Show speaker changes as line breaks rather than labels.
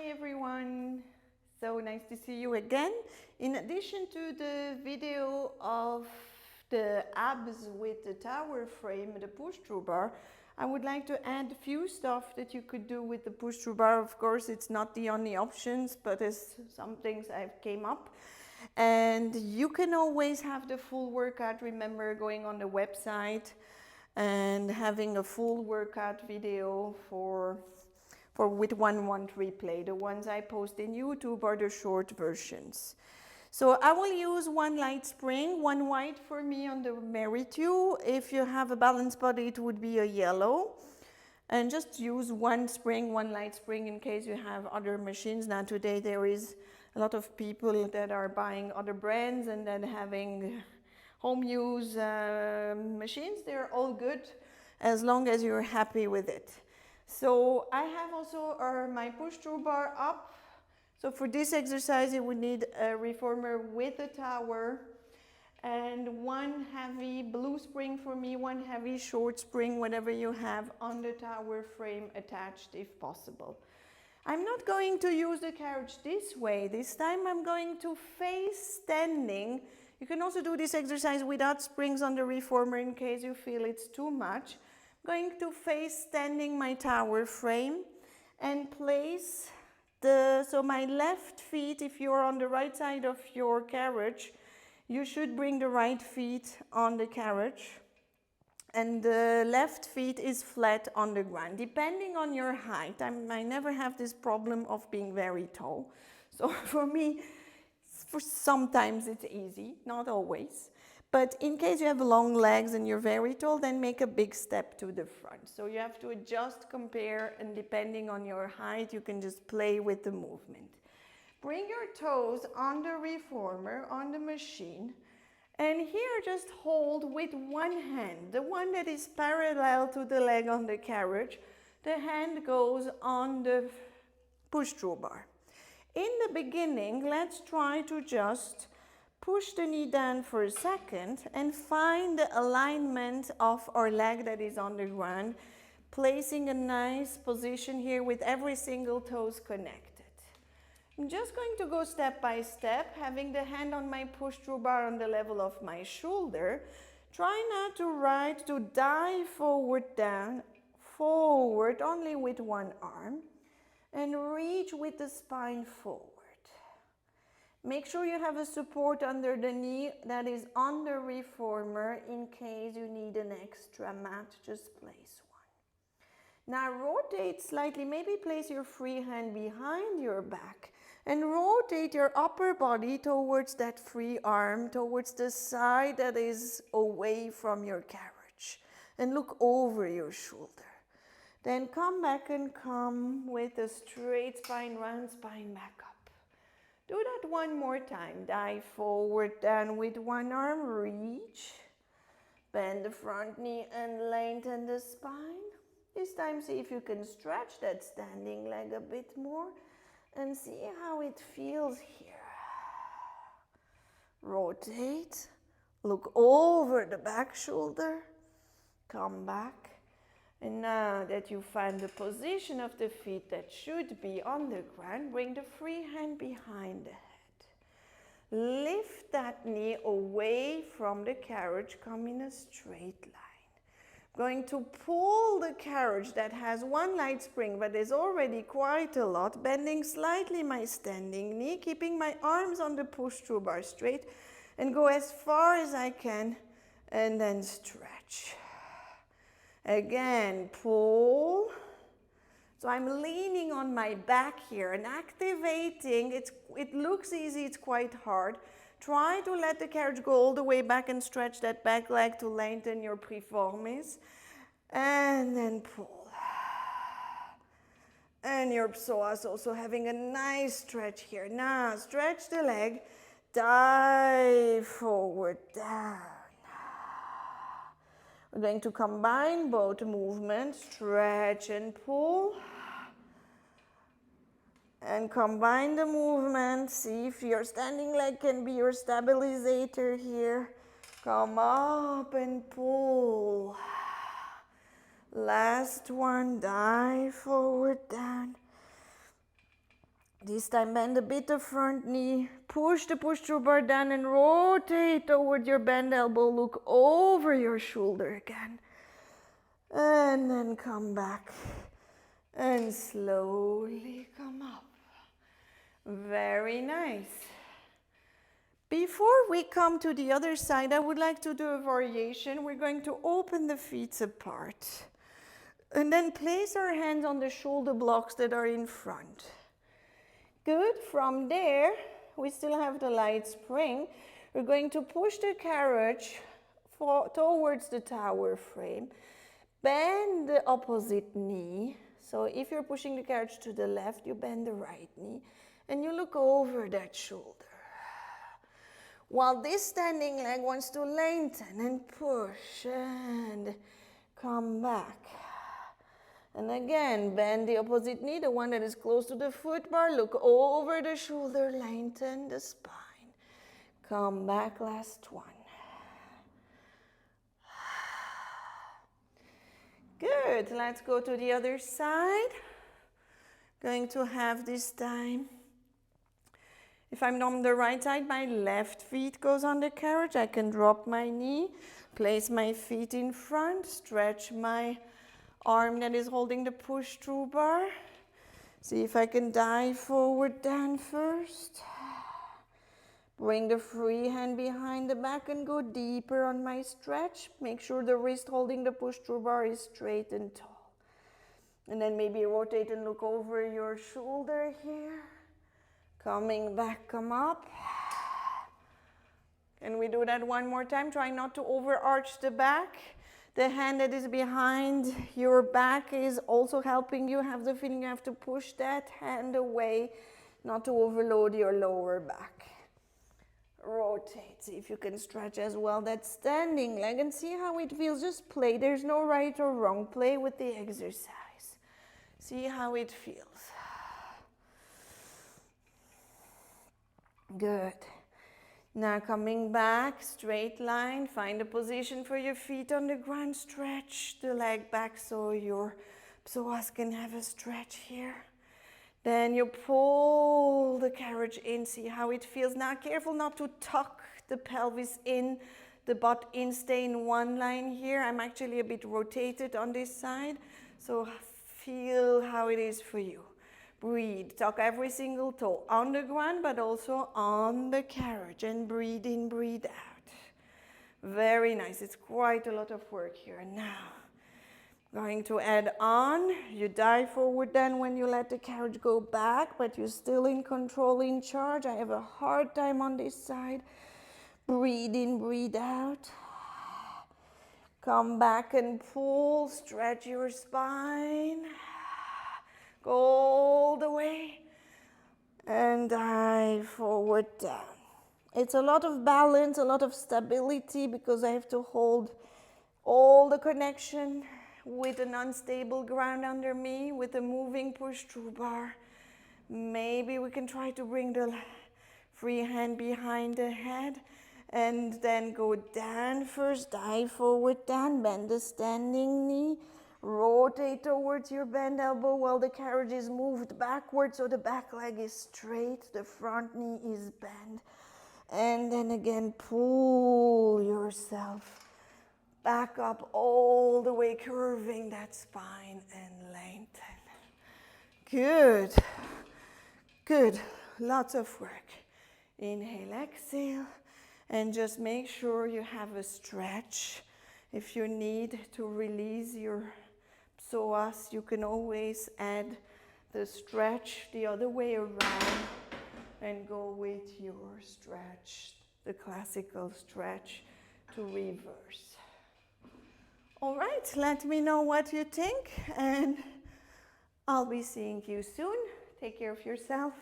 everyone. So nice to see you again. In addition to the video of the abs with the tower frame, the push-through bar, I would like to add a few stuff that you could do with the push-through bar. Of course, it's not the only options, but it's some things I've came up. And you can always have the full workout, remember, going on the website and having a full workout video for with 1 month replay. The ones I post in YouTube are the short versions. So I will use one light spring, one white for me on the Meritu. If you have a balanced body, it would be a yellow. And just use one spring, one light spring in case you have other machines. Now today there is a lot of people that are buying other brands and then having home use machines. They're all good as long as you're happy with it. So I have also my push-through bar up. So for this exercise, you would need a reformer with a tower and one heavy blue spring for me, one heavy short spring, whatever you have on the tower frame attached if possible. I'm not going to use the carriage this way. This time I'm going to face standing. You can also do this exercise without springs on the reformer in case you feel it's too much. Going to face standing my tower frame and place so my left feet, if you're on the right side of your carriage, you should bring the right feet on the carriage and the left feet is flat on the ground. Depending on your height, I never have this problem of being very tall. So for me, sometimes it's easy, not always. But in case you have long legs and you're very tall, then make a big step to the front. So you have to adjust, compare, and depending on your height, you can just play with the movement. Bring your toes on the reformer, on the machine, and here just hold with one hand, the one that is parallel to the leg on the carriage. The hand goes on the push-through bar. In the beginning, let's try to just push the knee down for a second and find the alignment of our leg that is on the ground, placing a nice position here with every single toes connected. I'm just going to go step by step, having the hand on my push-through bar on the level of my shoulder. Try not to dive forward, down, forward, only with one arm, and reach with the spine forward. Make sure you have a support under the knee that is on the reformer in case you need an extra mat, just place one. Now rotate slightly, maybe place your free hand behind your back and rotate your upper body towards that free arm, towards the side that is away from your carriage and look over your shoulder. Then come back and come with a straight spine, round spine back up. Do that one more time. Dive forward, down with one arm, reach. Bend the front knee and lengthen the spine. This time see if you can stretch that standing leg a bit more and see how it feels here. Rotate, look over the back shoulder, come back. And now that you find the position of the feet that should be on the ground, bring the free hand behind the head. Lift that knee away from the carriage, come in a straight line. I'm going to pull the carriage that has one light spring, but is already quite a lot, bending slightly my standing knee, keeping my arms on the push-through bar straight, and go as far as I can, and then stretch. Again, pull. So I'm leaning on my back here and activating. It looks easy, it's quite hard. Try to let the carriage go all the way back and stretch that back leg to lengthen your piriformis. And then pull. And your psoas also having a nice stretch here. Now stretch the leg, dive forward, down. We're going to combine both movements, stretch and pull. And combine the movement. See if your standing leg can be your stabilizer here. Come up and pull. Last one, dive forward, down. This time bend a bit the front knee, push the push-through bar down and rotate toward your bent elbow, look over your shoulder again. And then come back and slowly come up. Very nice. Before we come to the other side, I would like to do a variation. We're going to open the feet apart and then place our hands on the shoulder blocks that are in front. Good. From there, we still have the light spring. We're going to push the carriage towards the tower frame. Bend the opposite knee. So if you're pushing the carriage to the left, you bend the right knee and you look over that shoulder. While this standing leg wants to lengthen and push and come back. And again, bend the opposite knee, the one that is close to the foot bar. Look over the shoulder, lengthen the spine. Come back, last one. Good, let's go to the other side. Going to have this time. If I'm on the right side, my left feet goes on the carriage. I can drop my knee, place my feet in front, stretch my arm that is holding the push-through bar. See if I can dive forward down first. Bring the free hand behind the back and go deeper on my stretch. Make sure the wrist holding the push-through bar is straight and tall. And then maybe rotate and look over your shoulder here. Coming back, come up. Can we do that one more time? Try not to overarch the back. The hand that is behind your back is also helping you. Have the feeling you have to push that hand away, not to overload your lower back. Rotate. See if you can stretch as well that standing leg and see how it feels. Just play. There's no right or wrong. Play with the exercise. See how it feels. Good. Now coming back, straight line, find a position for your feet on the ground, stretch the leg back so your psoas can have a stretch here. Then you pull the carriage in, see how it feels. Now careful not to tuck the pelvis in, the butt in, stay in one line here. I'm actually a bit rotated on this side, so feel how it is for you. Breathe, tuck every single toe on the ground, but also on the carriage, and breathe in, breathe out. Very nice. It's quite a lot of work here. Now, going to add on. You dive forward then when you let the carriage go back, but you're still in control, in charge. I have a hard time on this side. Breathe in, breathe out. Come back and pull, stretch your spine. Go all the way and dive forward down. It's a lot of balance, a lot of stability because I have to hold all the connection with an unstable ground under me with a moving push-through bar. Maybe we can try to bring the free hand behind the head and then go down first, dive forward down, bend the standing knee. Rotate towards your bent elbow while the carriage is moved backwards so the back leg is straight, the front knee is bent. And then again, pull yourself back up all the way, curving that spine and lengthen. Good. Good. Lots of work. Inhale, exhale, and just make sure you have a stretch. If you need to release your psoas, you can always add the stretch the other way around and go with your stretch, the classical stretch, to reverse. All right, let me know what you think and I'll be seeing you soon. Take care of yourself.